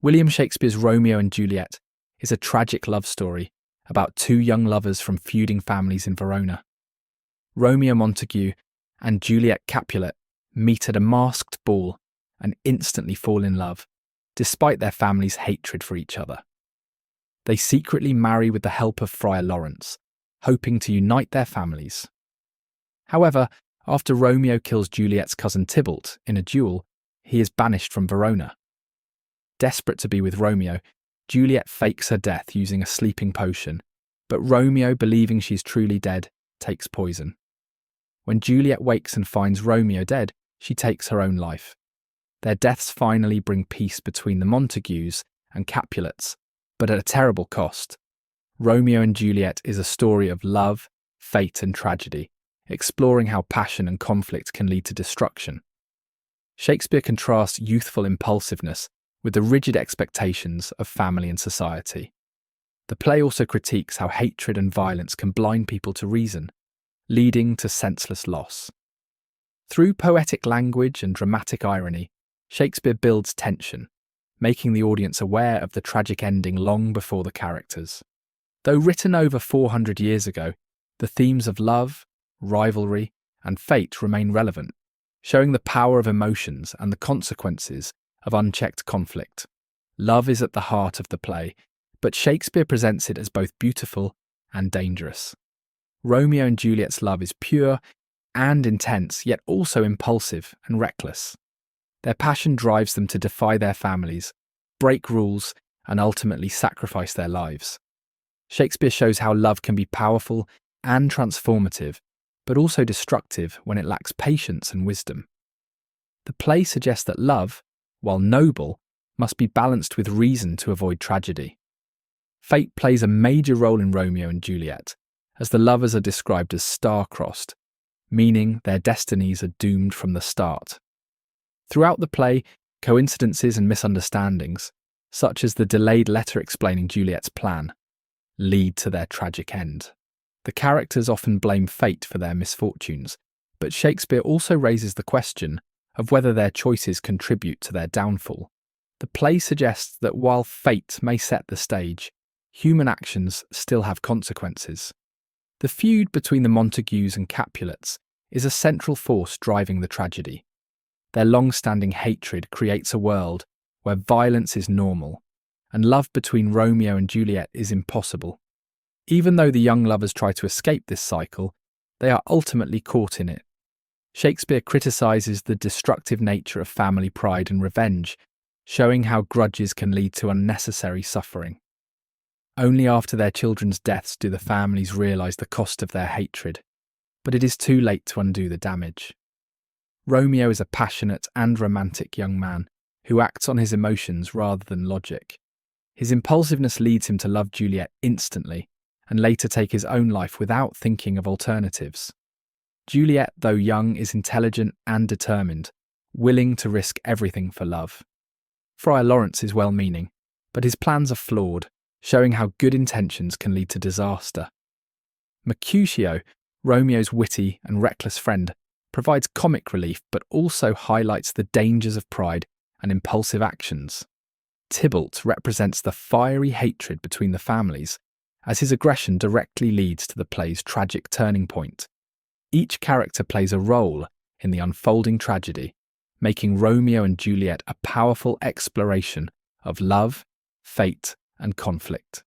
William Shakespeare's Romeo and Juliet is a tragic love story about two young lovers from feuding families in Verona. Romeo Montague and Juliet Capulet meet at a masked ball and instantly fall in love, despite their families' hatred for each other. They secretly marry with the help of Friar Lawrence, hoping to unite their families. However, after Romeo kills Juliet's cousin Tybalt in a duel, he is banished from Verona. Desperate to be with Romeo, Juliet fakes her death using a sleeping potion, but Romeo, believing she's truly dead, takes poison. When Juliet wakes and finds Romeo dead, she takes her own life. Their deaths finally bring peace between the Montagues and Capulets, but at a terrible cost. Romeo and Juliet is a story of love, fate and tragedy, exploring how passion and conflict can lead to destruction. Shakespeare contrasts youthful impulsiveness with the rigid expectations of family and society. The play also critiques how hatred and violence can blind people to reason, leading to senseless loss. Through poetic language and dramatic irony, Shakespeare builds tension, making the audience aware of the tragic ending long before the characters. Though written over 400 years ago, the themes of love, rivalry, and fate remain relevant, showing the power of emotions and the consequences of unchecked conflict. Love is at the heart of the play, but Shakespeare presents it as both beautiful and dangerous. Romeo and Juliet's love is pure and intense, yet also impulsive and reckless. Their passion drives them to defy their families, break rules, and ultimately sacrifice their lives. Shakespeare shows how love can be powerful and transformative, but also destructive when it lacks patience and wisdom. The play suggests that love, while noble, must be balanced with reason to avoid tragedy. Fate plays a major role in Romeo and Juliet, as the lovers are described as star-crossed, meaning their destinies are doomed from the start. Throughout the play, coincidences and misunderstandings, such as the delayed letter explaining Juliet's plan, lead to their tragic end. The characters often blame fate for their misfortunes, but Shakespeare also raises the question of whether their choices contribute to their downfall. The play suggests that while fate may set the stage, human actions still have consequences. The feud between the Montagues and Capulets is a central force driving the tragedy. Their long-standing hatred creates a world where violence is normal, and love between Romeo and Juliet is impossible. Even though the young lovers try to escape this cycle, they are ultimately caught in it. Shakespeare criticises the destructive nature of family pride and revenge, showing how grudges can lead to unnecessary suffering. Only after their children's deaths do the families realise the cost of their hatred, but it is too late to undo the damage. Romeo is a passionate and romantic young man who acts on his emotions rather than logic. His impulsiveness leads him to love Juliet instantly and later take his own life without thinking of alternatives. Juliet, though young, is intelligent and determined, willing to risk everything for love. Friar Lawrence is well-meaning, but his plans are flawed, showing how good intentions can lead to disaster. Mercutio, Romeo's witty and reckless friend, provides comic relief but also highlights the dangers of pride and impulsive actions. Tybalt represents the fiery hatred between the families, as his aggression directly leads to the play's tragic turning point. Each character plays a role in the unfolding tragedy, making Romeo and Juliet a powerful exploration of love, fate, and conflict.